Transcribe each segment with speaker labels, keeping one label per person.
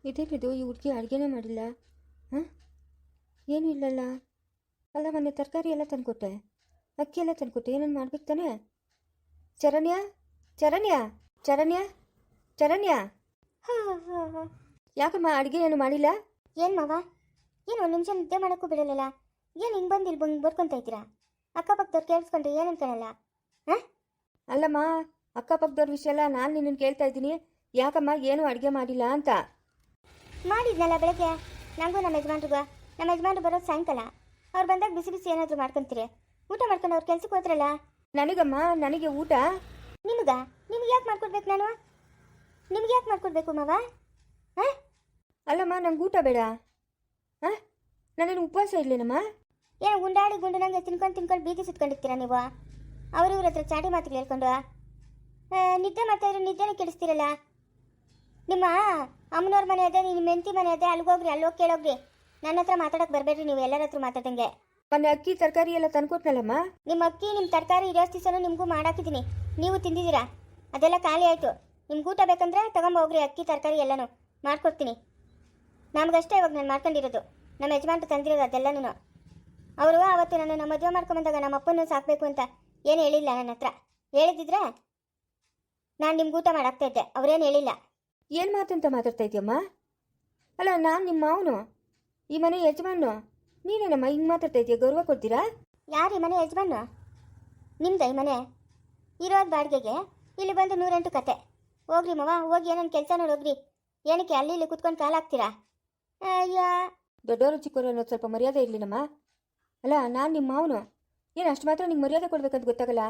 Speaker 1: ಇದೇನಿದು ಈ ಹುಡುಗಿ ಅಡುಗೆನೇ ಮಾಡಿಲ್ಲ. ಹಾಂ, ಏನೂ ಇಲ್ಲಲ್ಲ. ಅಲ್ಲ, ಮೊನ್ನೆ ತರಕಾರಿ ಎಲ್ಲ ತಂದುಕೊಟ್ಟೆ, ಅಕ್ಕಿ ಎಲ್ಲ ತಂದುಕೊಟ್ಟೆ, ಏನನ್ನು ಮಾಡ್ಬೇಕು ತಾನೆ? ಚರಣ್ಯ ಚರಣ್ಯ ಚರಣ್ಯ ಚರಣ್ಯ ಯಾಕಮ್ಮ ಅಡುಗೆ ಏನು ಮಾಡಿಲ್ಲ?
Speaker 2: ಏನು ಮಾವ, ಏನು ಒಂದು ನಿಮಿಷ ನಿದ್ದೆ ಮಾಡೋಕ್ಕೂ ಬಿಡಲ್ಲ. ಏನು ಹಿಂಗೆ ಬಂದು ಇಲ್ಲಿ ಬರ್ಕೊತಾ ಇದ್ದೀರಾ? ಅಕ್ಕಪಕ್ಕದವ್ರು ಕೇಳಿಸ್ಕೊಂಡ್ರೆ ಏನು ಅನ್ಕೊಳ್ಳಲ್ಲ? ಹಾಂ,
Speaker 1: ಅಲ್ಲಮ್ಮ, ಅಕ್ಕಪಕ್ಕದವ್ರ ವಿಷಯ ಎಲ್ಲ ನಾನು ನಿನ್ನನ್ನು ಕೇಳ್ತಾ ಇದ್ದೀನಿ. ಯಾಕಮ್ಮ ಏನು ಅಡುಗೆ ಮಾಡಿಲ್ಲ ಅಂತ.
Speaker 2: ಮಾಡಿದ್ನಲ್ಲ ಬೆಳಗ್ಗೆ, ನನಗೂ ನಮ್ಮ ಯಜಮಾನ್ರು ಬರೋದು ಸಾಯಂಕಾಲ. ಅವ್ರು ಬಂದಾಗ ಬಿಸಿ ಬಿಸಿ ಏನಾದರೂ ಮಾಡ್ಕೊತೀರಿ, ಊಟ ಮಾಡ್ಕೊಂಡು ಅವ್ರು ಕೆಲ್ಸಕ್ಕೆ ಹೋದ್ರಲ್ಲ.
Speaker 1: ನನಗಮ್ಮ, ನನಗೆ ಊಟ
Speaker 2: ನಿಮ್ಗೆ ಯಾಕೆ ಮಾಡ್ಕೊಡ್ಬೇಕು ನಾನು? ನಿಮ್ಗೆ ಯಾಕೆ ಮಾಡ್ಕೊಡ್ಬೇಕು ಮಾವ? ಹಾಂ,
Speaker 1: ಅಲ್ಲಮ್ಮ, ನಂಗೆ ಊಟ ಬೇಡ. ಹಾಂ, ನಾನೇನು ಉಪವಾಸ ಇರಲೇನಮ್ಮ?
Speaker 2: ಏನು ಗುಂಡಾಡಿ ನಂಗೆ ತಿನ್ಕೊಂಡು ಬೀದಿ ಸುತ್ಕೊಂಡಿರ್ತೀರ ನೀವು? ಅವ್ರ ಇವ್ರ ಹತ್ರ ಚಾಟಿ ಮಾತುಗಳು ಹೇಳ್ಕೊಂಡು ನಿದ್ದೆ ಮಾಡ್ತಾಯಿದ್ರು, ನಿದ್ದೆನೇ ಕೆಡಿಸ್ತೀರಲ್ಲ. ನಿಮ್ಮ ಅಮ್ಮನವ್ರ ಮನೆ ಅದೇ, ನಿಮ್ಮ ಮೆಂತಿ ಮನೆ ಅದೇ, ಅಲ್ಲಿಗೋಗ್ರಿ, ಅಲ್ಲೋಗಿ ಕೇಳೋಗ್ರಿ. ನನ್ನ ಹತ್ರ ಮಾತಾಡೋಕೆ ಬರಬೇಡ್ರಿ ನೀವು, ಎಲ್ಲರ ಹತ್ರ ಮಾತಾಡಂಗೆ.
Speaker 1: ಮೊನ್ನೆ ಅಕ್ಕಿ ತರಕಾರಿ ಎಲ್ಲ ತಂದ್ಕೊಟ್ನಲ್ಲಮ್ಮ.
Speaker 2: ನಿಮ್ಮ ಅಕ್ಕಿ ನಿಮ್ಮ ತರಕಾರಿ ಇರೋಷ್ಟು ದಿವಸನೂ ನಿಮಗೂ ಮಾಡಾಕಿದ್ದೀನಿ, ನೀವು ತಿಂದಿದ್ದೀರಾ. ಅದೆಲ್ಲ ಖಾಲಿ ಆಯಿತು. ನಿಮ್ಗೆ ಊಟ ಬೇಕಂದ್ರೆ ತಗೊಂಬೋಗ್ರಿ, ಅಕ್ಕಿ ತರಕಾರಿ ಎಲ್ಲನೂ ಮಾಡ್ಕೊಡ್ತೀನಿ. ನಮಗಷ್ಟೇ ಇವಾಗ ನಾನು ಮಾಡ್ಕೊಂಡಿರೋದು, ನಮ್ಮ ಯಜಮಾನ್ರು ತಂದಿರೋದು ಅದೆಲ್ಲನೂ. ಅವರು ಅವತ್ತು ನನ್ನ ಮದುವೆ ಮಾಡ್ಕೊಂಬಂದಾಗ ನಮ್ಮ ಅಪ್ಪನೂ ಸಾಕಬೇಕು ಅಂತ ಏನು ಹೇಳಿಲ್ಲ ನನ್ನ ಹತ್ರ. ಹೇಳಿದ್ದಿದ್ರೆ ನಾನು ನಿಮ್ಗೆ ಊಟ ಮಾಡಾಕ್ತಾ ಇದ್ದೆ, ಅವ್ರೇನು ಹೇಳಿಲ್ಲ.
Speaker 1: ಏನು ಮಾತಂತ ಮಾತಾಡ್ತಾ ಇದೆಯಮ್ಮ? ಅಲ್ಲ, ನಾನು ನಿಮ್ಮ ಮಾವನು, ಈ ಮನೆ ಯಜಮಾನು, ನೀನೇನಮ್ಮ ಹಿಂಗೆ ಮಾತಾಡ್ತಾ ಇದೆಯಾ? ಗೌರವ ಕೊಡ್ತೀರಾ?
Speaker 2: ಯಾರು ಈ ಮನೆ ಯಜಮಾನು? ನಿಮ್ದು ಈ ಮನೆ ಇರೋದು ಬಾಡಿಗೆಗೆ, ಇಲ್ಲಿ ಬಂದು 108 ಕತೆ. ಹೋಗ್ರಿ ಮವ, ಹೋಗಿ ಏನೇನು ಕೆಲಸ ನೋಡೋಗ್ರಿ. ಏನಕ್ಕೆ ಅಲ್ಲಿ ಇಲ್ಲಿ ಕುತ್ಕೊಂಡು ಕಾಲು ಹಾಕ್ತೀರಾ? ಅಯ್ಯ,
Speaker 1: ದೊಡ್ಡವರು ಚಿಕ್ಕವರು ಅನ್ನೋದು ಸ್ವಲ್ಪ ಮರ್ಯಾದೆ ಇರಲಿ ನಮ್ಮ. ಅಲ್ಲ, ನಾನು ನಿಮ್ಮ ಮಾವನು, ಏನು ಅಷ್ಟು ಮಾತ್ರ ನಿಂಗೆ ಮರ್ಯಾದೆ ಕೊಡ್ಬೇಕಂತ ಗೊತ್ತಾಗಲ್ಲ?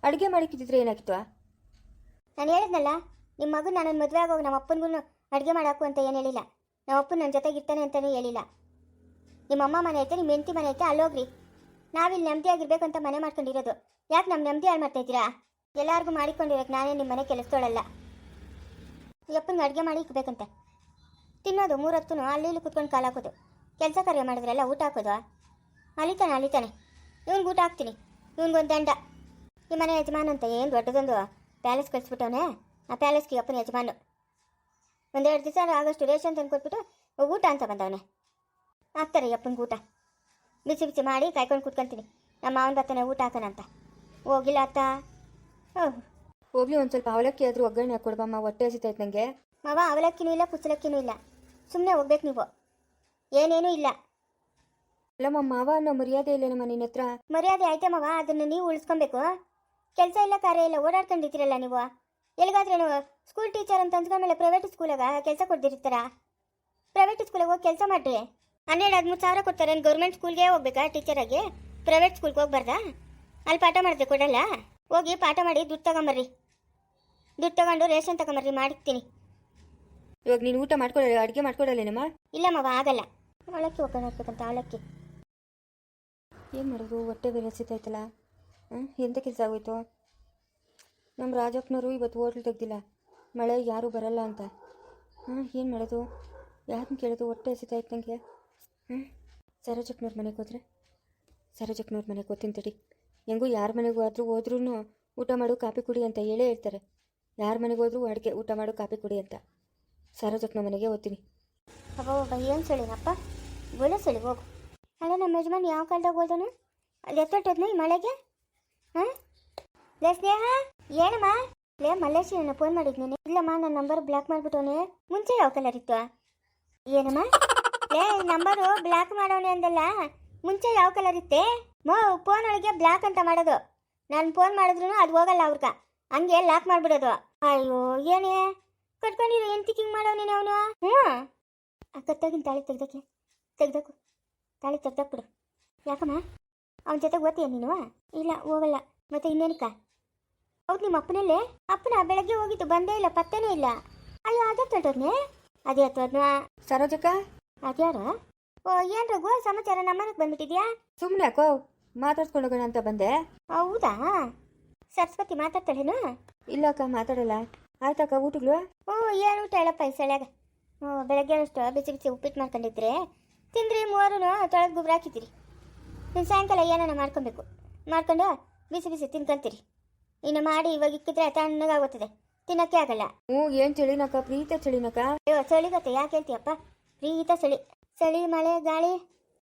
Speaker 1: ಅಡುಗೆ ಮಾಡಿಕ್ಕಿದ್ರೆ ಏನಾಗಿತ್ತು?
Speaker 2: ನಾನು ಹೇಳಿದ್ನಲ್ಲ, ನಿಮ್ಮ ಮಗು ನನ್ನ ಮದುವೆ ಆಗೋಗಿ ನಮ್ಮ ಅಪ್ಪನಿಗೂ ಅಡುಗೆ ಮಾಡಾಕು ಅಂತ ಏನು ಹೇಳಿಲ್ಲ. ನಮ್ಮ ಅಪ್ಪನ ನನ್ನ ಜೊತೆಗೆ ಇರ್ತಾನೆ ಅಂತಲೂ ಹೇಳಿಲ್ಲ. ನಿಮ್ಮ ಅಮ್ಮ ಮನೆ ಐತೆ, ನಿಮ್ಮ ಹೆಂಡತಿ ಮನೆ ಐತೆ, ಅಲ್ಲೋಗ್ರಿ. ನಾವಿಲ್ಲಿ ನೆಮ್ಮದಿಯಾಗಿರ್ಬೇಕು ಅಂತ ಮನೆ ಮಾಡ್ಕೊಂಡಿರೋದು. ಯಾಕೆ ನಮ್ಮ ನೆಮ್ಮದಿ ಹಾಳು ಮಾಡ್ತಾಯಿದ್ದೀರಾ? ಎಲ್ಲರಿಗೂ ಮಾಡಿಕೊಂಡಿರೋಕೆ ನಾನೇ ನಿಮ್ಮ ಮನೆ ಕೆಲಸದೋಳಲ್ಲ. ಅಪ್ಪನಿಗೆ ಅಡುಗೆ ಮಾಡಿ ಇಕ್ಬೇಕಂತೆ, ತಿನ್ನೋದು 3 ಹೊತ್ತೂ ಅಲ್ಲಿ ಇಲ್ಲಿ ಕುತ್ಕೊಂಡು ಕಾಲು ಹಾಕೋದು. ಕೆಲಸ ಕಾರ್ಯ ಮಾಡಿದ್ರೆಲ್ಲ ಊಟ ಹಾಕೋದು. ಅಲಿತಾನೆ ಇವ್ನಿಗೆ ಊಟ ಹಾಕ್ತೀನಿ, ಇವ್ನಿಗೊಂದು ದಂಡ. ಈ ಮನೆ ಯಜಮಾನ ಅಂತ ಏನು ದೊಡ್ಡದೊಂದು ಪ್ಯಾಲೇಸ್ ಕಳಿಸ್ಬಿಟ್ಟವನೇ. ಆ ಪ್ಯಾಲೇಸ್ಗೆ ಅಪ್ಪನ ಯಜಮಾನು 1-2 ದಿವಸ ಆಗೋಷ್ಟು ರೇಷನ್ ತಂದು ಕೊಟ್ಬಿಟ್ಟು ಊಟ ಅಂತ ಬಂದವನೇ. ಹಾಕ್ತಾರೆ ಅಪ್ಪನಿಗೆ ಊಟ, ಬಿಸಿ ಬಿಸಿ ಮಾಡಿ ಕಾಯ್ಕೊಂಡು ಕುತ್ಕೊತೀನಿ. ನಮ್ಮ ಮಾವನ ಬರ್ತಾನೆ ಊಟ ಹಾಕೋಣ ಅಂತ. ಹೋಗಿಲ್ಲ ಅತ್ತ.
Speaker 1: ಹೋಗ್ಲಿ, ಒಂದು ಸ್ವಲ್ಪ ಅವಲಕ್ಕಿ ಆದರೂ ಒಗ್ಗರಣೆ ಹಾಕ್ಕೊಡ್ಬಮ್ಮ, ಹೊಟ್ಟೆ ಹಸಿತೈತೆ ನನಗೆ.
Speaker 2: ಮಾವ, ಅವಲಕ್ಕಿನೂ ಇಲ್ಲ, ಕುಚ್ಚಲಕ್ಕಿನೂ ಇಲ್ಲ, ಸುಮ್ಮನೆ ಹೋಗ್ಬೇಕು ನೀವು. ಏನೇನೂ ಇಲ್ಲ.
Speaker 1: ಅಲ್ಲಮ್ಮ, ಮಾವ ಅನ್ನೋ ಮರ್ಯಾದೆ ಇಲ್ಲ ನಮ್ಮ ನಿನ್ನ ಹತ್ರ.
Speaker 2: ಮರ್ಯಾದೆ ಆಯ್ತೆ ಮಾವ, ಅದನ್ನು ನೀವು ಉಳಿಸ್ಕೊಬೇಕು. ಕೆಲಸ ಇಲ್ಲ, ಕಾರ್ಯ ಇಲ್ಲ, ಓಡಾಡ್ಕೊಂಡಿರ್ತೀರಲ್ಲ ನೀವು. ಎಲ್ಲಿಗಾದ್ರೇನು ಸ್ಕೂಲ್ ಟೀಚರ್ ಅಂತ ಅಂದ್ಕೊಂಡ್ಮೇಲೆ ಪ್ರೈವೇಟ್ ಸ್ಕೂಲಾಗ ಕೆಲಸ ಕೊಡ್ದಿರ್ತಾರ? ಪ್ರೈವೇಟ್ ಸ್ಕೂಲಿಗೆ ಹೋಗಿ ಕೆಲಸ ಮಾಡಿರಿ. 12-13 ಸಾವಿರ ಕೊಡ್ತಾರೆ. ಗೌರ್ಮೆಂಟ್ ಸ್ಕೂಲ್ಗೆ ಹೋಗ್ಬೇಕಾ ಟೀಚರಾಗಿ? ಪ್ರೈವೇಟ್ ಸ್ಕೂಲ್ಗೆ ಹೋಗ್ಬಾರ್ದಾ? ಅಲ್ಲಿ ಪಾಠ ಮಾಡಿದ್ರೆ ಕೊಡಲ್ಲ? ಹೋಗಿ ಪಾಠ ಮಾಡಿ ದುಡ್ಡು ತಗೊಂಬರ್ರಿ. ದುಡ್ಡು ತಗೊಂಡು ರೇಷನ್ ತಗೊಂಬರ್ರಿ, ಮಾಡಿರ್ತೀನಿ.
Speaker 1: ಇವಾಗ ನೀನು ಊಟ ಮಾಡ್ಕೊಡಲ್ಲ, ಅಡುಗೆ ಮಾಡ್ಕೊಡಲ್ಲೇನಮ್ಮ?
Speaker 2: ಇಲ್ಲ ಮಾವ, ಆಗಲ್ಲ. ಅವಲಕ್ಕಿ ಒಗ್ಗರಣೆ ಹಾಕ್ಬೇಕಂತ, ಅವಲಕ್ಕಿ.
Speaker 1: ಏನು ಮಾಡೋದು? ಹೊಟ್ಟೆ ಬೇರೆ ಹಸಿತೈತಲ್ಲ. ಎಂಥ ಕೆಲಸ ಆಗೋಯ್ತು? ನಮ್ಮ ರಾಜಪ್ಪನವರು ಇವತ್ತು ಹೋಟ್ಲು ತೆಗ್ದಿಲ್ಲ, ಮಳೆ ಯಾರೂ ಬರಲ್ಲ ಅಂತ. ಏನು ಮಾಡೋದು? ಯಾರನ್ನ ಕೇಳೋದು? ಹೊಟ್ಟೆ ಹಸಿತಾಯ್ತು ನನಗೆ. ಸರೋಜಪ್ಪನವ್ರ ಮನೆಗೆ ಹೋದ್ರೆ, ಸರೋಜಪ್ಪನವ್ರ ಮನೆಗೆ ಹೋಗ್ತೀನಿ ತಡಿ. ಹೆಂಗೂ ಯಾರ ಮನೆಗೂ ಹೋದ್ರೂ ಊಟ ಮಾಡು, ಕಾಫಿ ಕುಡಿ ಅಂತ ಹೇಳೇ ಹೇಳ್ತಾರೆ. ಯಾರ ಮನೆಗೆ ಹೋದ್ರೂ ಅಡುಗೆ ಊಟ ಮಾಡು, ಕಾಫಿ ಕುಡಿ ಅಂತ. ಸರೋಜಪ್ಪನ ಮನೆಗೆ ಹೋಗ್ತೀನಿ.
Speaker 2: ಅಬ್ಬ, ಏನು ಸಳಿನಪ್ಪ, ಒಳ್ಳೆ ಸಳಿ. ಹೋಗು. ಅಲ್ಲ, ನಮ್ಮ ಯಜಮಾನ್ ಯಾವ ಕಾಲದಾಗ ಹೋದನು? ಅದು ಎತ್ತೊಟ್ಟದ್ನ ಈ ಮಳೆಗೆ? ಹಾಂ, ಲೇ ಸ್ನೇಹ, ಏನಮ್ಮ? ಲೇ ಮಲ್ಲೇಶ್, ನನ್ನ ಫೋನ್ ಮಾಡಿದ್ನೇನೆ. ಇಲ್ಲಮ್ಮ, ನನ್ನ ನಂಬರ್ ಬ್ಲಾಕ್ ಮಾಡಿಬಿಟ್ಟವನೆ. ಮುಂಚೆ ಯಾವ ಕಲರ್ ಇತ್ತು? ಏನಮ್ಮ? ಲೇ, ನಂಬರು ಬ್ಲಾಕ್ ಮಾಡೋನೆ ಅಂದಲ್ಲ, ಮುಂಚೆ ಯಾವ ಕಲರ್ ಇತ್ತೆ? ಫೋನ್ ಒಳಗೆ ಬ್ಲಾಕ್ ಅಂತ ಮಾಡೋದು. ನಾನು ಫೋನ್ ಮಾಡಿದ್ರು ಅದು ಹೋಗಲ್ಲ ಅವ್ರಗ, ಹಂಗೆ ಲಾಕ್ ಮಾಡಿಬಿಡೋದು. ಅಯ್ಯೋ, ಏನೇ ಕಟ್ಕೊಂಡಿರೋ ಎಂತಿಕಿಂಗ್ ಮಾಡೋನೇನೆ ಅವನು. ಕತ್ತಾಗಿನ ತಾಳಿ ತೆಗ್ದಕ್ಕು ತಾಳಿ ತೆಗ್ದಾಕ್ಬಿಡು. ಯಾಕಮ್ಮ, ಅವನ ಜೊತೆಗೆ ಓದ್ತೀಯ ನೀನು? ಇಲ್ಲ, ಹೋಗಲ್ಲ. ಮತ್ತೆ ಇನ್ನೇನಕ್ಕ? ಹೌದು, ನಿಮ್ಮ ಅಪ್ಪನಲ್ಲೇ? ಅಪ್ಪನ ಬೆಳಗ್ಗೆ ಹೋಗಿದ್ದು, ಬಂದೇ ಇಲ್ಲ, ಪತ್ತೇನೇ ಇಲ್ಲ. ಅಯ್ಯೋ, ಅದೇ ತೊಟ್ಟೋದ್ನೆ. ಅದೇ ಹತ್ತೋದ್ನ.
Speaker 1: ಸರೋಜಕ್ಕ,
Speaker 2: ಅದ್ಯಾರ? ಓ, ಏನು ರಘು ಸಮಾಚಾರ? ನಮ್ಮನೆಗೆ ಬಂದ್ಬಿಟ್ಟಿದ್ಯಾ?
Speaker 1: ಸುಮ್ಮನೆ ಯಾಕೋ ಮಾತಾಡ್ಸ್ಕೊಂಡು ಹೋಗೋಣ ಅಂತ ಬಂದೆ.
Speaker 2: ಹೌದಾ? ಸರಸ್ವತಿ ಮಾತಾಡ್ತಾಳೇನು?
Speaker 1: ಇಲ್ಲ ಅಕ್ಕ, ಮಾತಾಡಲ್ಲ. ಆಯ್ತಕ್ಕ, ಊಟಗಳು?
Speaker 2: ಏನು ಊಟ ಹೇಳಪ್ಪ ಈ ಸಳ್ಯಾಗ. ಬೆಳಗ್ಗೆ ಅಷ್ಟು ಬಿಸಿ ಬಿಸಿ ಉಪ್ಪಿಟ್ಟು ಮಾಡ್ಕೊಂಡಿದ್ರೆ ತಿಂದ್ರಿ, 3 ತೊಳೆದು ಗೊಬ್ಬರ ಹಾಕಿದ್ದೀರಿ. ಇನ್ನು ಸಾಯಂಕಾಲ ಏನಾನ ಮಾಡ್ಕೊಬೇಕು, ಮಾಡ್ಕೊಂಡು ಬಿಸಿ ಬಿಸಿ ತಿನ್ಕೊಂತೀರಿ. ಇನ್ನು ಮಾಡಿ ಇವಾಗ ಇಕ್ಕಿದ್ರೆ ತಣ್ಣಗಾಗುತ್ತದೆ, ತಿನ್ನಕ್ಕೆ ಆಗಲ್ಲ.
Speaker 1: ಹ್ಞೂ ಏನು ಚಳಿನಕ್ಕ, ಪ್ರೀತ ಚಳಿನಕ್ಕ.
Speaker 2: ಅಯ್ಯೋ ಚಳಿಗತ್ತೆ ಯಾಕೆ ಹೇಳ್ತೀಯಪ್ಪ? ಪ್ರೀತ ಚಳಿ, ಚಳಿ ಮಳೆ ಗಾಳಿ.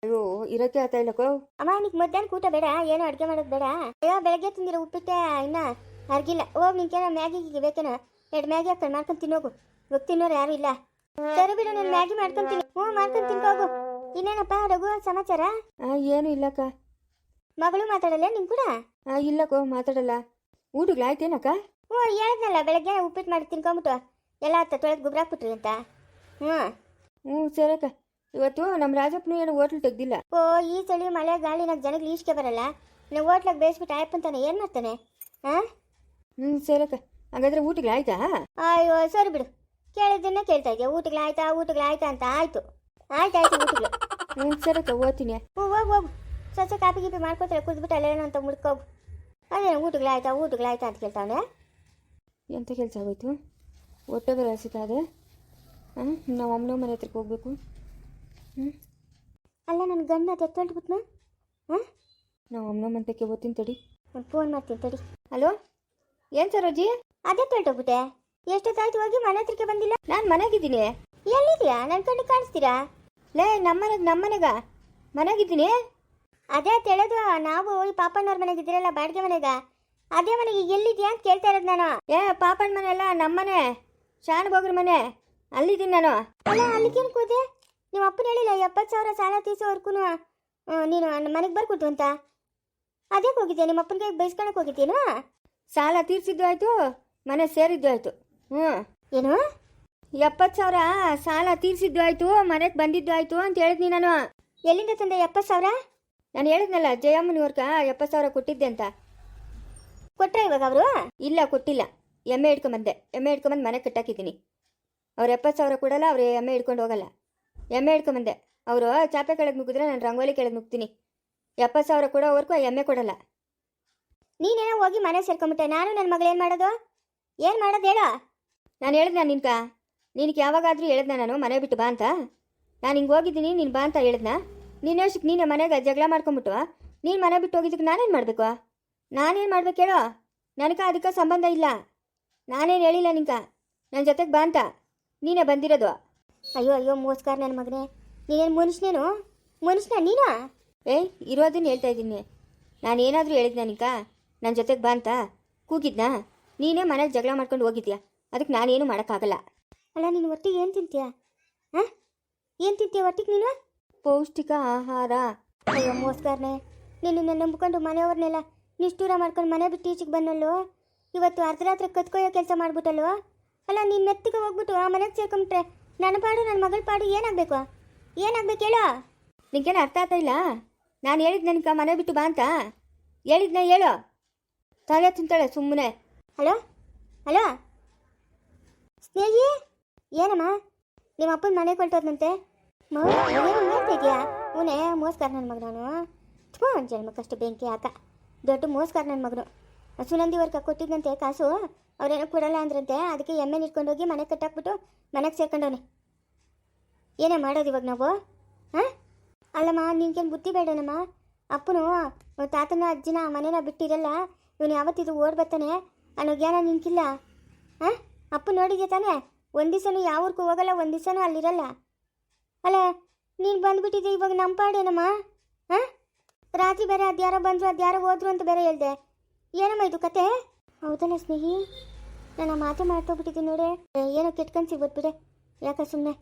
Speaker 1: ಅಯ್ಯೋ ಇರಕ್ಕೆ ಆಗ್ತಾ ಇಲ್ಲಕ್ಕೋ.
Speaker 2: ಅಮ್ಮ ನಿಂಗೆ ಮಧ್ಯಾಹ್ನ ಊಟ ಬೇಡ? ಏನು ಅಡುಗೆ ಮಾಡೋದು ಬೇಡ? ಅಯ್ಯೋ ಬೆಳಗ್ಗೆ ತಿಂದಿರೋ ಉಪ್ಪಿಟ್ಟೆ ಇನ್ನ ಅರ್ಗಿಲ್ಲ. ಹೋಗಿ ನಿನ್ಕೇನೋ ಮ್ಯಾಗಿ ಬೇಕೇನೋ? 2 ಮ್ಯಾಗಿ ಹಾಕೊಂಡು ಮಾಡ್ಕೊಂಡು ತಿನ್ನೋಗು. ಇವಾಗ ತಿನ್ನೋರು ಯಾರು ಇಲ್ಲ. ಸರಿ ಬಿಡು, ನಾನು ಮ್ಯಾಗಿ ಮಾಡ್ಕೊಂತೀನಿ. ಹ್ಞೂ ಮಾಡ್ಕೊಂಡು ತಿನ್ಕೋಗು. ಇನ್ನೇನಪ್ಪ ರಘು ಸಮಾಚಾರ?
Speaker 1: ಏನು ಇಲ್ಲಕ್ಕ.
Speaker 2: ಮಗಳು ಮಾತಾಡಲ್ಲ ನಿನ್ ಕೂಡ?
Speaker 1: ಇಲ್ಲಕ್ಕೋ ಮಾತಾಡಲ್ಲ. ಊಟಗಳಾಯ್ತೇನಕ್ಕ?
Speaker 2: ಹ್ಞೂ ಹೇಳಿದ್ನಲ್ಲ ಬೆಳಗ್ಗೆ ಉಪ್ಪಿಟ್ಟು ಮಾಡಿ ತಿನ್ಕೊಂಬಿಟ್ಟು ಎಲ್ಲ ತೊಳೆದು ಗೊಬ್ಬರ ಹಾಕ್ಬಿಟ್ರಿ ಅಂತ.
Speaker 1: ಹ್ಞೂ ಸರಕ್ಕ. ಇವತ್ತು ನಮ್ಮ ರಾಜಪ್ಪನು ಏನು ಹೋಟ್ಲ್ ತೆಗ್ದಿಲ್ಲ.
Speaker 2: ಓ ಈ ಚಳಿ ಮಳೆ ಗಾಳಿ నాకు ಜನಗಳು ಈಸ್ಕೆ ಬರಲ್ಲ. ನಾವು ಹೋಟ್ಲಾಗ ಬೇಯಿಸ್ಬಿಟ್ಟು ಆಯ್ಪಂತಾನೆ ಏನು ಮಾಡ್ತಾನೆ?
Speaker 1: ಸರಕ್ಕ. ಹಾಗಾದ್ರೆ ಊಟಗಳಾಯ್ತಾ?
Speaker 2: ಅಯ್ಯೋ ಸರಿ ಬಿಡು, ಕೇಳಿದ್ದನ್ನೇ ಕೇಳ್ತಾ ಇದೆಯಾ. ಊಟಗಳಾಯ್ತಾ ಅಂತ. ಆಯ್ತು ಊಟಗಳು.
Speaker 1: ಸರಕ್ಕ ಓದ್ತೀನಿ.
Speaker 2: ಹೋಗು ಸ್ವಚ್ಛ ಕಾಪಿ ಗೀಪಿ ಮಾಡ್ಕೊತಾರೆ, ಕುದ್ಬಿಟ್ಟು ಅಲ್ಲೇನೋ ಅಂತ ಮುಡ್ಕೋಗು. ಅದೇನು ಊಟಗಳಾಯ್ತಾ ಅಂತ ಕೇಳ್ತಾವನೆ.
Speaker 1: ಎಂಥ ಕೆಲಸ ಆಗೋಯ್ತು? ಹೊಟ್ಟೆ ಬೇರೆ ಹಸಿತಾದೆ. ನಾವು ಅಮ್ಮನ ಮನೆ ಹತ್ರಕ್ಕೆ ಹೋಗ್ಬೇಕು.
Speaker 2: ಅಲ್ಲ ನನ್ನ ಗಂಡ ತೆತ್ತೊಳ್ಬಿಟ್ನ.
Speaker 1: ನಾವು ಅಮ್ಮನ ಮಂತಕ್ಕೆ ಓದ್ತೀನಿ ತಡಿ.
Speaker 2: ಒಂದು ಫೋನ್ ಮಾಡ್ತೀನಿ ತಡಿ.
Speaker 1: ಹಲೋ, ಏನು ಸರೋಜಿ?
Speaker 2: ಅದೇ ತೊಳ್ಟೋಗ್ಬಿಟ್ಟೆ. ಎಷ್ಟೊತ್ತಾಯ್ತು ಹೋಗಿ ಮನೆ ಹತ್ರಕ್ಕೆ ಬಂದಿಲ್ಲ?
Speaker 1: ನಾನು ಮನೆಗಿದ್ದೀನಿ.
Speaker 2: ಎಲ್ಲಿದ್ಯಾ? ನನ್ನ ಕಣ್ಣು ಕಾಣಿಸ್ತೀರಾ?
Speaker 1: ಲೇ ನಮ್ಮನೆಗ ಮನೆಗಿದ್ದೀನಿ.
Speaker 2: ಅದೇ ತಿಳಿದು ನಾವು ಈ ಪಾಪಣ್ಣವ್ರ ಮನೆಗಿದ್ದೀರಲ್ಲ ಬಾಡಿಗೆ ಮನೆಗ, ಅದೇ ಮನೆಗೆ ಎಲ್ಲಿದ್ಯಾ ಅಂತ ಕೇಳ್ತಾ ಇರೋದು ನಾನು.
Speaker 1: ಪಾಪಣ್ಣ ಮನೆ ಅಲ್ಲ, ನಮ್ಮನೆ ಶಾನುಭೋಗ್ರ ಮನೆ, ಅಲ್ಲಿದ್ದೀನಿ ನಾನು.
Speaker 2: ಅಲ್ಲ ಅಲ್ಲಿಗೇನು ಕೂದೆ? ನಿಮ್ಮ ಅಪ್ಪನ ಹೇಳಿಲ್ಲ 70,000 ಸಾಲ ತೀರ್ಸೋವರ್ಗೂ ನೀನು ನನ್ನ ಮನೆಗೆ ಬರ್ಕೊಟ್ಟು ಅಂತ? ಅದೇ ಹೋಗಿದ್ಯಾ? ನಿಮ್ಮ ಅಪ್ಪನ ಕೈಗೆ ಬೈಸ್ಕೊಳಕ್ಕೆ ಹೋಗಿದ್ದೇನು?
Speaker 1: ಸಾಲ ತೀರ್ಸಿದ್ದು ಆಯ್ತು, ಮನೆ ಸೇರಿದ್ದು ಆಯ್ತು.
Speaker 2: ಏನು
Speaker 1: 70,000 ಸಾಲ ತೀರ್ಸಿದ್ದು ಆಯ್ತು, ಮನೆಗೆ ಬಂದಿದ್ದು ಆಯ್ತು ಅಂತ ಹೇಳಿದ್ನಿ ನಾನು.
Speaker 2: ಎಲ್ಲಿಂದ ತಂದೆ 70,000?
Speaker 1: ನಾನು ಹೇಳಿದ್ನಲ್ಲ ಜಯಮ್ಮನವ್ರಕ 70,000 ಕೊಟ್ಟಿದ್ದೆ ಅಂತ.
Speaker 2: ಕೊಟ್ರೆ ಇವಾಗ ಅವರು?
Speaker 1: ಇಲ್ಲ ಕೊಟ್ಟಿಲ್ಲ. ಎಮ್ಮೆ ಹಿಡ್ಕೊಂಬಂದು ಮನೆ ಕಟ್ಟಾಕಿದ್ದೀನಿ. ಅವ್ರು 70,000 ಕೊಡಲ್ಲ, ಅವ್ರು ಎಮ್ಮೆ ಹಿಡ್ಕೊಂಡು ಹೋಗಲ್ಲ. ಎಮ್ಮೆ ಹಿಡ್ಕೊಂಬಂದೆ. ಅವರು ಚಾಪೆ ಕೆಳಗೆ ನುಗ್ಗಿದ್ರೆ ನಾನು ರಂಗೋಲಿ ಕೆಳಗೆ ನುಗ್ತೀನಿ. 70,000 ಕೊಡೋವರೆಗೂ ಎಮ್ಮೆ ಕೊಡಲ್ಲ.
Speaker 2: ನೀನೇನೋ ಹೋಗಿ ಮನೆ ಸೇರ್ಕೊಂಬಿಟ್ಟೆ. ನಾನು ನನ್ನ ಮಗಳು ಏನು ಮಾಡೋದು ಹೇಳೋ?
Speaker 1: ನಾನು ಹೇಳಿದ್ನ ನಿನಗೆ ಯಾವಾಗಾದರೂ ಹೇಳಿದ್ನ ನಾನು ಮನೆ ಬಿಟ್ಟು ಬಾ ಅಂತ? ನಾನು ಹಿಂಗೆ ಹೋಗಿದ್ದೀನಿ ನೀನು ಬಾ ಅಂತ ಹೇಳಿದ್ನ? ನೀನಷ್ಟಕ್ಕೆ ನೀನೇ ಮನೆಗೆ ಜಗಳ ಮಾಡ್ಕೊಂಬಿಟ್ಟು ನೀನು ಮನೆ ಬಿಟ್ಟು ಹೋಗಿದ್ದಕ್ಕೆ ನಾನೇನು ಮಾಡಬೇಕು? ನಾನೇನು ಮಾಡ್ಬೇಕು ಹೇಳೋ? ನನಗೆ ಅದಕ್ಕೆ ಸಂಬಂಧ ಇಲ್ಲ. ನಾನೇನು ಹೇಳಿಲ್ಲ ನಿಂಕ ನನ್ನ ಜೊತೆಗೆ ಬಾ ಅಂತ. ನೀನೇ ಬಂದಿರೋದು.
Speaker 2: ಅಯ್ಯೋ ಮೋಸ್ಕಾರ ನನ್ನ ಮಗನೇ, ನೀನೇನು ಮನುಷ್ಯನ ನೀನು?
Speaker 1: ಇರೋದನ್ನ ಹೇಳ್ತಾ ಇದ್ದೀನಿ. ನಾನು ಏನಾದರೂ ಹೇಳಿದ್ನ ನಿಂಕ ನನ್ನ ಜೊತೆಗೆ ಬಾ ಅಂತ? ಕೂಗಿದ್ನಾ? ನೀನೇ ಮನೆಗೆ ಜಗಳ ಮಾಡ್ಕೊಂಡು ಹೋಗಿದ್ಯಾ, ಅದಕ್ಕೆ ನಾನೇನು ಮಾಡೋಕ್ಕಾಗಲ್ಲ.
Speaker 2: ಅಲ್ಲ ನೀನು ಒಟ್ಟಿಗೆ ಏನು ತಿಂತೀಯ? ಏನು ತಿಂತೀಯ ಒಟ್ಟಿಗೆ ನೀನು?
Speaker 1: ಪೌಷ್ಟಿಕ ಆಹಾರ.
Speaker 2: ಅಯ್ಯೋ ಮೋಸ್ಕಾರನೇ, ನಿನ್ನ ನಂಬ್ಕೊಂಡು ಮನೆಯವ್ರನ್ನೆಲ್ಲ ನಿಷ್ಠೂರ ಮಾಡ್ಕೊಂಡು ಮನೆ ಬಿಟ್ಟು ಈಚೆಗೆ ಬಂದಲ್ಲೋ. ಇವತ್ತು ಅರ್ಧರಾತ್ರಿ ಕತ್ಕೊಯ್ಯೋ ಕೆಲಸ ಮಾಡ್ಬಿಟ್ಟಲ್ವ? ಅಲ್ಲ ನೀನು ಮೆತ್ತಿಗೆ ಹೋಗ್ಬಿಟ್ಟು ಆ ಮನೆಗೆ ಸೇರ್ಕೊಂಬಿಟ್ರೆ ನನ್ನ ಪಾಡು ನನ್ನ ಮಗಳ ಪಾಡು ಏನಾಗಬೇಕು ಹೇಳೋ?
Speaker 1: ನಿಂಗೇನು ಅರ್ಥ ಆಗ್ತಾ ಇಲ್ಲ? ನಾನು ಹೇಳಿದ್ ನನಗೆ ಮನೆ ಬಿಟ್ಟು ಬಾ ಅಂತ ಹೇಳಿದ್ನ ಹೇಳು. ತಲೆ ತಿಂತಾಳೆ ಸುಮ್ಮನೆ.
Speaker 2: ಹಲೋ ಸ್ನೇಹಿ, ಏನಮ್ಮ ನಿಮ್ಮ ಅಪ್ಪನ ಮನೆ ಕೊಟ್ಟೋದಂತೆ? ಹೇಳ್ತಿದ್ಯಾ? ಅವನೇ ಮೋಸ್ಕಾರ ನನ್ನ ಮಗ. ನಾನು ಜನ್ಮಕ್ಕಷ್ಟು ಬೆಂಕಿ ಹಾಕ. ದೊಡ್ಡ ಮೋಸ್ಕಾರ ನನ್ನ ಮಗನು. ಸುನಂದಿ ವರ್ಗ ಕೊಟ್ಟಿದ್ದಂತೆ ಕಾಸು, ಅವ್ರೇನೋ ಕೊಡಲ್ಲ ಅಂದ್ರಂತೆ. ಅದಕ್ಕೆ ಎಮ್ಮೆ ನಿಟ್ಕೊಂಡೋಗಿ ಮನೆ ಕಟ್ಟಾಕ್ಬಿಟ್ಟು ಮನೆಗೆ ಸೇರ್ಕೊಂಡವನೆ. ಏನೇ ಮಾಡೋದು ಇವಾಗ ನಾವು? ಅಲ್ಲಮ್ಮ ನಿನ್ಗೇನು ಬುದ್ಧಿ ಬೇಡನಮ್ಮ? ಅಪ್ಪನು ತಾತನ ಅಜ್ಜಿನ ಮನೇನ ಬಿಟ್ಟಿರಲ್ಲ, ಇವನು ಯಾವತ್ತಿದು ಓಡ್ ಬರ್ತಾನೆ ಅನ್ನೋ ಜ್ಞಾನ ನಿನ್ಕಿಲ್ಲ? ಅಪ್ಪ ನೋಡಿದ್ಯಾ ತಾನೇ? ಒಂದು ದಿವಸನೂ ಯಾವ ಊರ್ಗೂ ಹೋಗಲ್ಲ, ಒಂದು ದಿವಸನೂ ಅಲ್ಲಿರಲ್ಲ. ಅಲ್ಲ ನೀನು ಬಂದುಬಿಟ್ಟಿದ್ದೆ ಇವಾಗ ನಮ್ಮ ಪಾಡೇನಮ್ಮ? ರಾತ್ರಿ ಬೇರೆ ಅದ್ಯಾರೋ ಬಂದರು ಅದ್ಯಾರೋ ಹೋದ್ರು ಅಂತ ಬೇರೆ ಹೇಳ್ದೆ. ಏನಮ್ಮ ಇದು ಕತೆ? ಹೌದಲ್ಲ ಸ್ನೇಹಿ, ನಾನು ಆ ಮಾತು ಮಾಡ್ಕೊಬಿಟ್ಟಿದ್ದೀನಿ ನೋಡಿ. ಏನೋ ಕೆಟ್ಟ ಕನ್ಸು ಬಿಟ್ಬಿಡೆ. ಯಾಕೆ ಸುಮ್ಮನೆ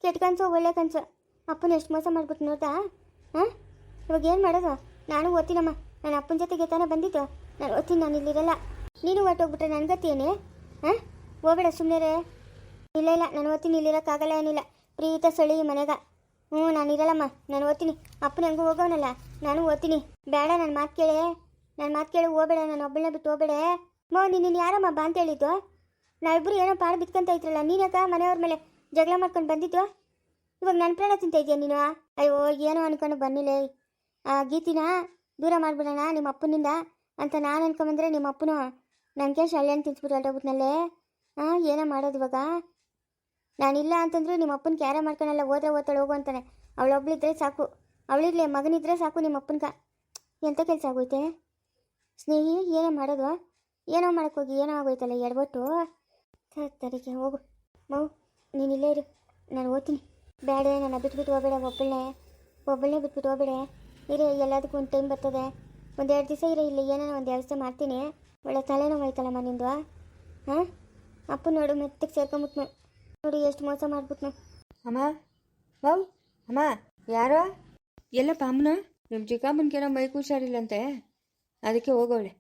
Speaker 2: ಕೆಟ್ಟ ಕನ್ಸು ಒಳ್ಳೆ ಕನ್ಸು? ಅಪ್ಪನ ಎಷ್ಟು ಮೋಸ ಮಾಡ್ಬಿಟ್ಟು ನೋಡ್ದಾ? ಇವಾಗ ಏನು ಮಾಡೋದು? ನಾನು ಓದ್ತೀನಮ್ಮ. ನಾನು ಅಪ್ಪನ ಜೊತೆಗೆ ತಾನೇ ಬಂದಿದ್ದು. ನಾನು ಓದ್ತೀನಿ, ನಾನು ಇಲ್ಲಿರಲ್ಲ. ನೀನು ಹೊಟ್ಟೋಗ್ಬಿಟ್ರೆ ನನಗತ್ತೇನೆ? ಹೋಗಬೇಡ ಸುಮ್ಮನೆ. ಇಲ್ಲ ನಾನು ಓದ್ತೀನಿ, ಇಲ್ಲಿರೋಕ್ಕಾಗಲ್ಲ, ಏನಿಲ್ಲ. ಪ್ರೀತ ಸಳಿ ಮನೆಗ. ನಾನು ಇರಲ್ಲಮ್ಮ, ನಾನು ಓದ್ತೀನಿ. ಅಪ್ಪನ ಹೆಂಗೂ ಹೋಗೋನಲ್ಲ, ನಾನು ಓದ್ತೀನಿ. ಬೇಡ ನನ್ನ ಮಾತು ಕೇಳಿ ಹೋಗಬೇಡ. ನಾನು ಒಬ್ಬಳನ್ನ ಬಿಟ್ಟು ಹೋಗಬೇಡ. ನೀನು ಯಾರಮ್ಮ ಬಾ ಅಂತ ಹೇಳಿದ್ದು? ನಾವಿಬ್ಬರು ಏನೋ ಪಾಡು ಬಿತ್ಕೊಂತ ಇದ್ರಲ್ಲ, ನೀನಾಗ ಮನೆಯವ್ರ ಮೇಲೆ ಜಗಳ ಮಾಡ್ಕೊಂಡು ಬಂದಿದ್ದು? ಇವಾಗ ನನ್ನ ಪ್ರಾಣ ತಿಂತ ಇದೆಯಾ ನೀನು? ಅಯ್ಯೋ ಏನೋ ಅನ್ಕೊಂಡು ಬನ್ನಿಲ್ಲ. ಗೀತಿನ ದೂರ ಮಾಡಿಬಿಡೋಣ ನಿಮ್ಮ ಅಪ್ಪನಿಂದ ಅಂತ ನಾನು ಅನ್ಕೊಂಬಂದ್ರೆ ನಿಮ್ಮ ಅಪ್ಪನು ನನಗೆ ಶಳ್ಳೆಯನ್ನು ತಿನ್ಸ್ಬಿಟ್ಟು ಹೊರಟೋಗ್ಬಿಟ್ನಲ್ಲೇ. ಏನೋ ಮಾಡೋದು ಇವಾಗ? ನಾನಿಲ್ಲ ಅಂತಂದ್ರೆ ನಿಮ್ಮ ಅಪ್ಪನ ಕ್ಯಾರ ಮಾಡ್ಕೊಳಲ್ಲ, ಹೋದ್ರೆ ಓದ್ತಾಳೆ ಹೋಗು ಅಂತಾನೆ. ಅವಳೊಬ್ಳಿದ್ರೆ ಸಾಕು, ಅವಳಿರ್ಲಿ ಮಗನಿದ್ರೆ ಸಾಕು ನಿಮ್ಮ ಅಪ್ಪನ್ಗ. ಎಂಥ ಕೆಲಸ ಆಗೋಯ್ತೆ ಸ್ನೇಹಿ? ಏನೋ ಮಾಡೋದು? ಏನೋ ಮಾಡೋಕ್ಕೋಗಿ ಏನೋ ಆಗೋಯ್ತಲ್ಲ ಎಡಬಟ್ಟು. ತರಿಗೆ ಹೋಗು ಮೌ, ನೀನು ಇಲ್ಲೇ ಇರು, ನಾನು ಓದ್ತೀನಿ. ಬೇಡ, ನನ್ನ ಬಿಟ್ಬಿಟ್ಟು ಹೋಗಬೇಡ, ಒಬ್ಬಳನ್ನೇ ಬಿಟ್ಬಿಟ್ಟು ಹೋಗಬೇಡ. ಇರೇ, ಎಲ್ಲದಕ್ಕೂ ಒಂದು ಟೈಮ್ ಬರ್ತದೆ. ಒಂದೆರಡು ದಿವಸ ಇರೋ, ಇಲ್ಲಿ ಏನಾರ ಒಂದು ವ್ಯವಸ್ಥೆ ಮಾಡ್ತೀನಿ. ಒಳ್ಳೆ ತಲೆನೋವು ಆಯ್ತಲ್ಲಮ್ಮ ನಿಂದು. ಹಾಂ, ಅಪ್ಪ ನೋಡು ಮೆತ್ತಗೆ ಸೇರ್ಕೊಂಬಿಟ್ನು, ನೋಡಿ ಎಷ್ಟು ಮೋಸ ಮಾಡ್ಬಿಟ್ನು.
Speaker 1: ಅಮ್ಮ, ಮೌ, ಅಮ್ಮ, ಯಾರೋ ಎಲ್ಲಪ್ಪ ಅಮ್ಮನ? ನಿಮ್ಮ ಚಿಕ್ಕಮ್ಮನಿಗೇನೋ ಮೈಗೆ ಹುಷಾರಿಲ್ಲಂತೆ, ಅದಕ್ಕೆ ಹೋಗೋಳೆ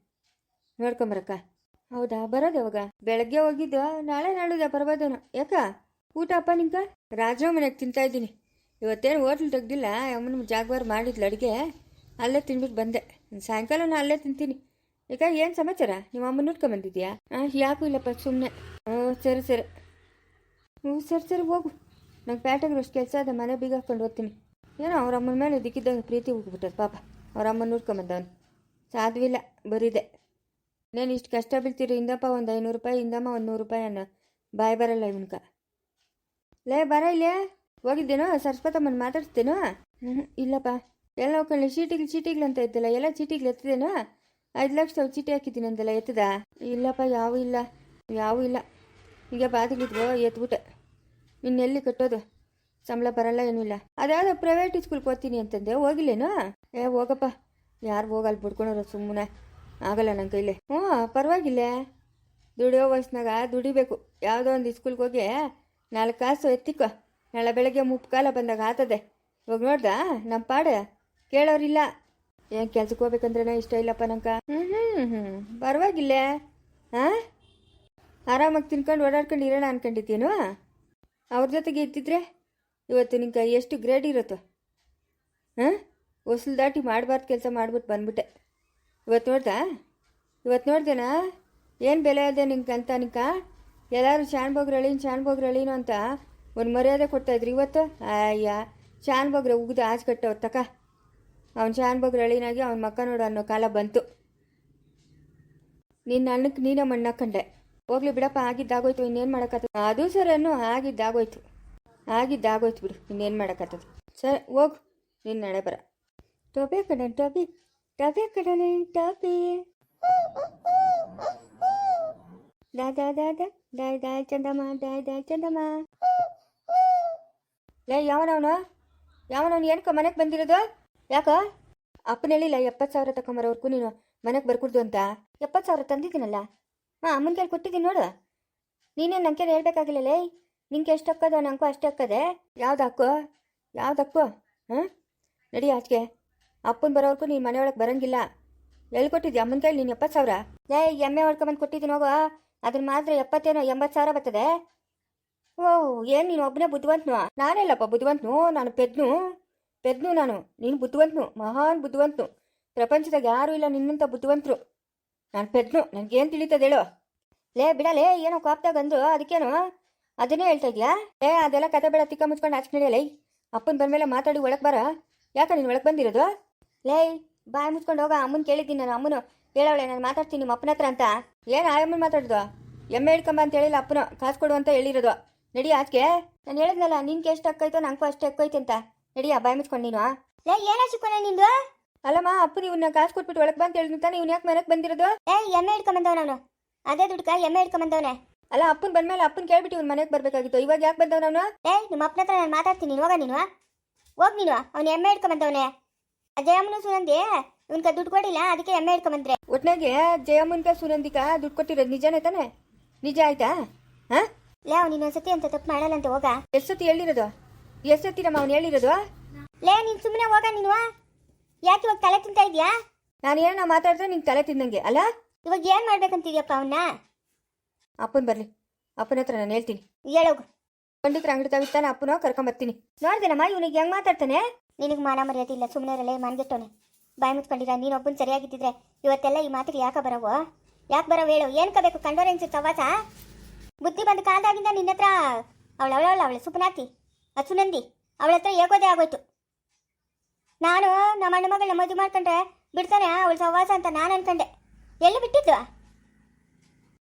Speaker 1: ನೋಡ್ಕೊಂಬರಕ್ಕ. ಹೌದಾ, ಬರೋದು ಯಾವಾಗ? ಬೆಳಗ್ಗೆ ಹೋಗಿದ್ದು, ನಾಳೆ ನಾಳುದ ಬರ್ಬೋದೇನೋ. ಯಾಕ ಊಟ ಅಪ್ಪ ನಿಂಕ? ರಾಜ ಮನೆಗೆ ತಿಂತಾ ಇದ್ದೀನಿ. ಇವತ್ತೇನು ಹೋಟ್ಲ್ ತೆಗ್ದಿಲ್ಲ, ಅಮ್ಮನ ಜಾಗವಾರ ಮಾಡಿದ್ಲು ಅಡುಗೆ, ಅಲ್ಲೇ ತಿನ್ಬಿಟ್ಟು ಬಂದೆ. ಸಾಯಂಕಾಲನ ಅಲ್ಲೇ ತಿಂತೀನಿ. ಈಗ ಏನು ಸಮಾಚಾರ? ನಿಮ್ಮ ಅಮ್ಮನ ನೋಡ್ಕೊಂಬಂದಿದ್ಯಾ? ಯಾಕೂ ಇಲ್ಲಪ್ಪ, ಸುಮ್ಮನೆ. ಸರಿ ಸರಿ, ಸರಿ ಸರಿ ಹೋಗು. ನಂಗೆ ಪ್ಯಾಟಾಗ್ರೆ ಅಷ್ಟು ಕೆಲಸ ಅದ, ಮನೆ ಬೀಗ ಹಾಕ್ಕೊಂಡು ಓದ್ತೀನಿ. ಏನೋ ಅವ್ರ ಅಮ್ಮನ ಮೇಲೆ ದಿಕ್ಕಿದ್ದಾಗ ಪ್ರೀತಿ ಹೋಗ್ಬಿಟ್ಟದ ಪಾಪ. ಅವ್ರ ಅಮ್ಮನ ನೋಡ್ಕೊಂಬಂದವನು ಸಾಧ್ವಿಲ್ಲ, ಬರೀದೆ. నేను ಇಷ್ಟು ಕಷ್ಟ ಬೀಳ್ತೀರಿ, ಇಂದಪ್ಪ ಒಂದು 500 ರೂಪಾಯಿ, ಇಂದಮ್ಮ ಒಂದು 100 ರೂಪಾಯಿ ಅನ್ನೋ ಬಾಯ್ ಬರಲ್ಲ ಇವನ್ಕ. ಲೇ ಬರ ಇಲ್ಲೇ, ಹೋಗಿದ್ದೇನೋ ಸರಸ್ವತಮ್ಮನ ಮಾತಾಡ್ಸ್ತೇನೋ? ಇಲ್ಲಪ್ಪ, ಎಲ್ಲ ಹೋಗ್ಕೊಳ್ಳಿ. ಚೀಟಿಗಳು ಅಂತ ಇದ್ದಲ್ಲ, ಎಲ್ಲ ಚೀಟಿಗಳು ಎತ್ತಿದೇನೋ? 5 ಲಕ್ಷ ಚೀಟಿ ಹಾಕಿದ್ದೀನಿ ಅಂದಲ್ಲ, ಎತ್ತದ? ಇಲ್ಲಪ್ಪ, ಯಾವೂ ಇಲ್ಲ. ಈಗ ಬಾಗಿಲಿದ್ವೋ ಎತ್ಬಿಟ್ಟೆ. ಇನ್ನೆಲ್ಲಿ ಕಟ್ಟೋದು? ಸಂಬಳ ಬರಲ್ಲ, ಏನೂ ಇಲ್ಲ. ಅದ್ಯಾವುದೋ ಪ್ರೈವೇಟ್ ಸ್ಕೂಲ್ಗೆ ಓದ್ತೀನಿ ಅಂತಂದೆ, ಹೋಗಿಲ್ಲೇನೋ? ಹೋಗಪ್ಪ, ಯಾರು ಹೋಗಲ್ಲ, ಬಿಡ್ಕೊಳೋರು ಸುಮ್ಮನೆ. ಆಗಲ್ಲ ನನ್ನ ಕೈಲಿ. ಪರವಾಗಿಲ್ಲ, ದುಡಿಯೋ ವಯಸ್ಸಿನಾಗ ದುಡಿಬೇಕು. ಯಾವುದೋ ಒಂದು ಸ್ಕೂಲ್ಗೆ ಹೋಗಿ 4 ಕಾಸು ಎತ್ತಿಕೊ, ನಾಳೆ ಬೆಳಗ್ಗೆ 3 ಕಾಲ ಬಂದಾಗ ಆತದೆ. ಇವಾಗ ನೋಡ್ದಾ ನಮ್ಮ ಪಾಡೆ ಕೇಳೋರಿಲ್ಲ. ಏನು ಕೆಲ್ಸಕ್ಕೆ ಹೋಗ್ಬೇಕಂದ್ರೆ ಇಷ್ಟ ಇಲ್ಲಪ್ಪ ನಂಗೆ. ಪರವಾಗಿಲ್ಲ. ಹಾಂ, ಆರಾಮಾಗಿ ತಿನ್ಕೊಂಡು ಓಡಾಡ್ಕೊಂಡು ಇರೋಣ ಅನ್ಕೊಂಡಿದ್ದೀನು. ಅವ್ರ ಜೊತೆಗೆ ಇದ್ದಿದ್ರೆ ಇವತ್ತು ನಿಂಗೆ ಎಷ್ಟು ಗ್ರೇಡ್ ಇರುತ್ತೋ. ಹಾಂ, ಹೊಸಲು ದಾಟಿ ಮಾಡಬಾರ್ದು ಕೆಲಸ ಮಾಡ್ಬಿಟ್ಟು ಬಂದ್ಬಿಟ್ಟೆ. ಇವತ್ತು ನೋಡ್ದೇನಾ ಏನು ಬೆಲೆ ಇದೆ ನಿಂಗಂತ? ಎಲ್ಲರೂ ಶಾನ್ಭೋಗ್ರಳೀನು ಅಂತ ಒಂದು ಮರ್ಯಾದೆ ಕೊಡ್ತಾಯಿದ್ರು. ಇವತ್ತು ಅಯ್ಯ, ಶಾನ್ಭೋಗ್ರೆ ಉಗಿದು ಆಚೆ ಕಟ್ಟವ್ರು ತಕ. ಅವ್ನು ಶಾನ್ಭೋಗ್ರಳೀನಾಗಿ ಅವ್ನ ಮಕ್ಕ ನೋಡು ಅನ್ನೋ ಕಾಲ ಬಂತು. ನಿನ್ನ ಅನ್ನಕ್ಕೆ ನೀನೇ ಮಣ್ಣಾಕಂಡೆ. ಹೋಗ್ಲಿ ಬಿಡಪ್ಪ, ಆಗಿದ್ದಾಗೋಯ್ತು, ಇನ್ನೇನು ಮಾಡೋಕ್ಕತ್ತದ? ಅದು ಸರನ್ನು ಆಗಿದ್ದಾಗೋಯ್ತು ಬಿಡು, ಇನ್ನೇನು ಮಾಡೋಕ್ಕತ್ತದ? ಸರಿ ಹೋಗು, ನಿನ್ನ ನಡೆ ಬರ. ಟೋಪಿ ಕಡೆ ಟೋಪಿ ದಾಯ್ ಚಂದಮ್ಮ. ಲೇ, ಯಾವನವನು ಏನಕ್ಕ ಮನೆಗೆ ಬಂದಿರೋದು? ಯಾಕ ಅಪ್ಪನ ಹೇಳಿಲ್ಲ 70,000 ತಗೊಂಬರೋರ್ಗೂ ನೀನು ಮನೆಗೆ ಬರ್ಕೊಡ್ದು ಅಂತ? 70,000 ತಂದಿದ್ದೀನಲ್ಲ. ಅಮ್ಮನ ಕೈಲಿ ಕೊಟ್ಟಿದ್ದೀನಿ ನೋಡು. ನೀನೇನು ನನ್ನ ಕೈಲಿ ಹೇಳ್ಬೇಕಾಗಿಲ್ಲ. ಲೇ, ನಿಂಗೆ ಎಷ್ಟು ಹಾಕೋದು, ನಂಗೂ ಅಷ್ಟೇ ಹಾಕೋದೆ. ಯಾವ್ದು ಹಾಂ, ನಡಿ ಆಚೆಗೆ. ಅಪ್ಪನ ಬರೋರ್ಗೂ ನೀನು ಮನೆಯೊಳಗೆ ಬರೋಂಗಿಲ್ಲ. ಎಲ್ಲಿ ಕೊಟ್ಟಿದ್ಯಾ ಅಮ್ಮನ ಕೈಲಿ ನೀನು 70,000? ಲೇ, ಎಮ್ಮೆ ಹೊಡ್ಕೊಂಬಂದು ಕೊಟ್ಟಿದ್ದೀನಿ ಹೋಗೋ. ಅದ್ರ ಮಾತ್ರ 80,000 ಬರ್ತದೆ. ಏನು ನೀನು ಒಬ್ಬನೇ ಬುದ್ಧಿವಂತನು? ನಾನೆಲ್ಲಪ್ಪ ಬುದ್ಧಿವಂತನು, ನಾನು ಪೆದ್ನು ನಾನು. ನೀನು ಬುದ್ಧಿವಂತನು, ಮಹಾನ್ ಬುದ್ಧಿವಂತನು. ಪ್ರಪಂಚದಾಗ ಯಾರೂ ಇಲ್ಲ ನಿನ್ನಂಥ ಬುದ್ಧಿವಂತರು. ನಾನು ಪೆದ್ನು, ನನಗೇನು ತಿಳಿತದೆ ಹೇಳು. ಲೇ ಬಿಡಲೇ, ಏನೋ ಕಾಪ್ದಾಗ ಅಂದ್ರು, ಅದಕ್ಕೇನು ಅದನ್ನೇ ಹೇಳ್ತಾ ಇದೆಯಾ? ಅದೆಲ್ಲ ಕತೆ ಬೇಡ, ತಿಕ್ಕ ಮುಚ್ಕೊಂಡು ಆಚೆ ನಡೆಯಲ್ಲ. ಅಪ್ಪನ ಬಂದಮೇಲೆ ಮಾತಾಡಿ ಒಳಗೆ ಬರ. ಯಾಕೆ ನೀನು ಒಳಗೆ ಬಂದಿರೋದು? ಲೇ, ಬಾಯಿ ಮುಚ್ಕೊಂಡು ಹೋಗ. ಅಮ್ಮನ ಕೇಳಿದ್ದೀನಿ ನಾನು. ಅಮ್ಮನು ಹೇಳವಳೆ ನಾನು ಮಾತಾಡ್ತೀನಿ ನಿಮ್ಮ ಅಪ್ಪನ ಹತ್ರ ಅಂತ. ಏನು ಅಮ್ಮನ ಮಾತಾಡೋದು? ಎಮ್ಮೆ ಹಿಡ್ಕೊಂಬ ಅಂತ ಹೇಳಿಲ್ಲ ಅಪ್ಪನು, ಕಾಸು ಕೊಡು ಅಂತ ಹೇಳಿರೋದು. ನಡಿ ಆಚೆಗೆ. ನಾನು ಹೇಳಿದ್ನಲ್ಲ, ನಿನ್ಗೆ ಎಷ್ಟು ಅಕ್ಕೈತೋ ನಂಗೂ ಅಷ್ಟೇ ಅಕ್ಕೈತೆ ಅಂತ. ನಡಿಯಾ, ಬಾಯಿ ಮುಚ್ಕೊಂಡು ನೀನು.
Speaker 2: ಲೇ, ಏನೋ ಚಿಕ್ಕೋಣ ನಿಂದು?
Speaker 1: ಅಲ್ಲಮ್ಮ, ಅಪ್ಪನ ಇವನ್ನ ಕಾಸು ಕೊಟ್ಬಿಟ್ಟು ಒಳಗೆ ಬಂತ ಹೇಳಿದ್ನು ತಾನೆ. ಇವ್ನು ಯಾಕೆ ಮನೆಗೆ ಬಂದಿರೋದು?
Speaker 2: ಎಮ್ಮೆ ಹಿಡ್ಕೊಂಬಂದವ ಅವನು. ಅದೇ ದುಡ್ಕ ಎಮ್ಮೆ ಹಿಡ್ಕೊಂಬಂದವನೆ.
Speaker 1: ಅಲ್ಲ, ಅಪ್ಪನ ಬಂದ್ಮೇಲೆ ಅಪ್ಪನ ಕೇಳ್ಬಿಟ್ಟು ಇವ್ನು ಮನೆಗೆ ಬರಬೇಕಾಗಿತ್ತು. ಇವಾಗ ಯಾಕೆ ಬಂದವ ಅವನು?
Speaker 2: ನಿಮ್ಮ ಅಪ್ಪನ ಹತ್ರ ನಾನು ಮಾತಾಡ್ತೀನಿ, ಹೋಗ ನೀನು. ಹೋಗಿ ನೀನು. ಅವ್ನು ಎಮ್ಮೆ ಹಿಡ್ಕೊಂಬಂದವನೆ. ಜಯಮ್ಮನು ಸುನಂದಿ ಇವನ್ಕ ದುಡ್ಡು ಕೊಡಿಲ್ಲ, ಅದಕ್ಕೆ ಎಮ್ಮೆ ಹಿಡ್ಕೊಂಬಂದ್ರೆ.
Speaker 1: ಒಟ್ನಾಗೆ ಜಯಮ್ಮನ್ಕ ಸುನಂದಿಕ ದುಡ್ಡು ಕೊಟ್ಟಿರೋದು ನಿಜಾನೇ ತಾನೆ? ನಿಜ ಆಯ್ತಾ? ಹಾಂ,
Speaker 2: ಲೇ, ಅವ್ನು ಇನ್ನೊಂದ್ಸತಿ ಅಂತ ತಪ್ಪು ಮಾಡಲ್ಲ ಅಂತ. ಹೋಗ.
Speaker 1: ಎಷ್ಟು ಸತಿ ಹೇಳಿರೋದು? ಎಷ್ಟು ಸತಿ ನಮ್ಮ ಅವ್ನು ಹೇಳಿರೋದು?
Speaker 2: ಲೇ, ನೀನು ಸುಮ್ಮನೆ ಹೋಗ ನೀನು. ಯಾಕೆ ಇವಾಗ ತಲೆ ತಿಂತಾ ಇದೆಯಾ?
Speaker 1: ನಾನು ಏನೋ ಮಾತಾಡಿದ್ರೆ ನಿಂಗೆ ತಲೆ ತಿಂದಂಗೆ ಅಲ್ಲ?
Speaker 2: ಇವಾಗ ಏನು ಮಾಡ್ಬೇಕಂತಿದ್ಯಪ್ಪ ಅವನ್ನ?
Speaker 1: ಅಪ್ಪನ ಬರಲಿ, ಅಪ್ಪನ ಹತ್ರ ನಾನು ಹೇಳ್ತೀನಿ.
Speaker 2: ಹೇಳೋಗು.
Speaker 1: ಪಂಡಿತರ ಅಂಗಡಿ ತಾವಿತ್ತಾನೆ, ಅಪ್ಪನೋ ಕರ್ಕೊಂಬರ್ತೀನಿ.
Speaker 2: ನೋಡ್ದೇನಮ್ಮ ಇವನಿಗೆ ಹೆಂಗೆ ಮಾತಾಡ್ತಾನೆ? ನಿನಗೆ ಮಾನ ಮರ್ಯಾದೆ ಇಲ್ಲ, ಸುಮ್ಮನೆ ಇರಲ್ಲ, ಮಾನ್ಗೆಟ್ಟವನೆ. ಬಾಯಿ ಮುಚ್ಕೊಂಡಿರ. ನೀನು ಒಬ್ಬನ ಸರಿಯಾಗಿದ್ದಿದ್ರೆ ಇವತ್ತೆಲ್ಲ ಈ ಮಾತಿಗೆ ಯಾಕೆ ಬರವು? ಹೇಳು. ಏನು ಕಬೇಕು ಕಂಡೋರೆ ಅನ್ಸುತ್ತೆ ಸವಾಸ? ಬುದ್ಧಿ ಬಂದ ಕಾಲದಾಗಿಂದ ನಿನ್ನ ಹತ್ರ ಅವಳೆ ಸುಪನಾತಿ ಸುನಂದಿ ಅವಳ ಹತ್ರ ಏಕೋದೇ ಆಗೋಯ್ತು. ನಾನು ನಮ್ಮ ಅಣ್ಣ ಮಗಳನ್ನ ಮದುವೆ ಮಾಡ್ಕೊಂಡ್ರೆ ಬಿಡ್ತಾನೆ ಅವಳ ಸವಾಸ ಅಂತ ನಾನು ಅನ್ಕೊಂಡೆ. ಎಲ್ಲಿ ಬಿಟ್ಟಿದ್ದು?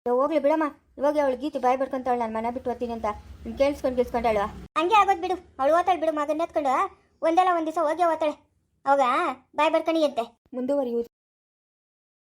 Speaker 1: ಹೋಗ್ಲಿ ಬಿಡಮ್ಮ, ಇವಾಗ ಅವಳು ಗೀತಿ ಬಾಯಿ ಬಿಡ್ಕೊಂತಾವಳು, ನಾನು ಮನೆ ಬಿಟ್ಟು ಓದ್ತೀನಿ ಅಂತ. ನೀನು ಕೇಳಿಸ್ಕೊಂಡಾಳು.
Speaker 2: ಹಂಗೆ ಆಗೋದು ಬಿಡು. ಅವಳು ಓದ್ತಾಳೆ ಬಿಡು. ಮಗನ ಎತ್ಕೊಂಡು ಒಂದಲ್ಲ ಒಂದು ದಿವಸ ಹೋಗಿ ಓದ್ತಾಳೆ. ಅವಾಗ ಬಾಯಿ ಬರ್ಕಣಿ ಅಂತೆ.
Speaker 1: ಮುಂದುವರಿಯುವುದು.